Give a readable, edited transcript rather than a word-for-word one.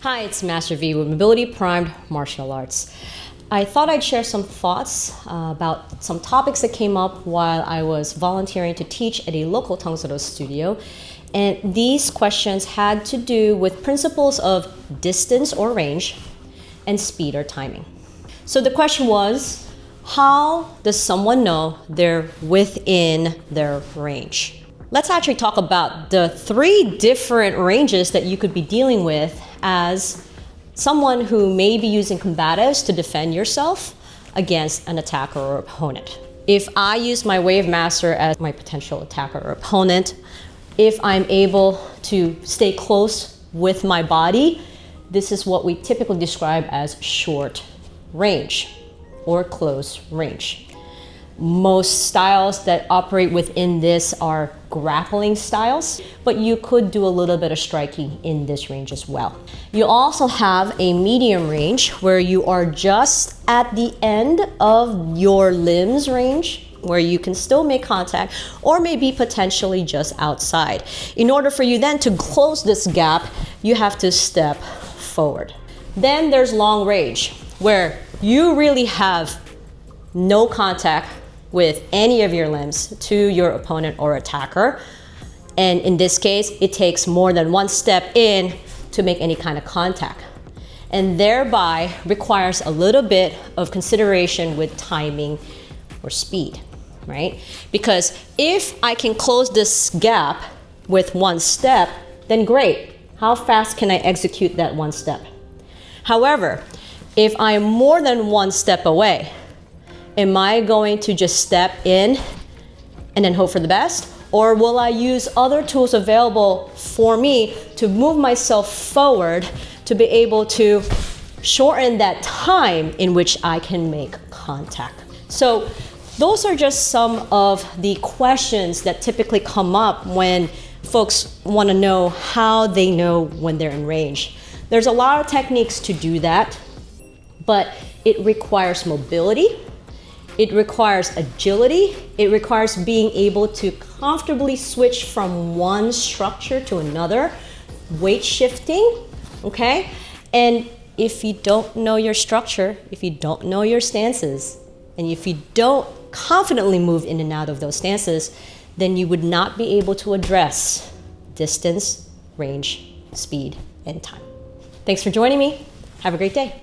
Hi, it's Master V with Mobility Primed Martial Arts. I thought I'd share some thoughts about some topics that came up while I was volunteering to teach at a local Tangso studio. And these questions had to do with principles of distance or range and speed or timing. So the question was, how does someone know they're within their range? Let's actually talk about the 3 different ranges that you could be dealing with as someone who may be using combatives to defend yourself against an attacker or opponent. If I use my Wave Master as my potential attacker or opponent, if I'm able to stay close with my body, this is what we typically describe as short range or close range. Most styles that operate within this are grappling styles, but you could do a little bit of striking in this range as well. You also have a medium range where you are just at the end of your limbs range, where you can still make contact or maybe potentially just outside. In order for you then to close this gap, you have to step forward. Then there's long range, where you really have no contact with any of your limbs to your opponent or attacker. And in this case, it takes more than one step in to make any kind of contact, and thereby requires a little bit of consideration with timing or speed, right? Because if I can close this gap with one step, then great. How fast can I execute that one step? However, if I'm more than one step away, am I going to just step in and then hope for the best? Or will I use other tools available for me to move myself forward to be able to shorten that time in which I can make contact? So those are just some of the questions that typically come up when folks want to know how they know when they're in range. There's a lot of techniques to do that, but it requires mobility. It requires agility. It requires being able to comfortably switch from one structure to another, weight shifting, okay? And if you don't know your structure, if you don't know your stances, and if you don't confidently move in and out of those stances, then you would not be able to address distance, range, speed, and time. Thanks for joining me. Have a great day.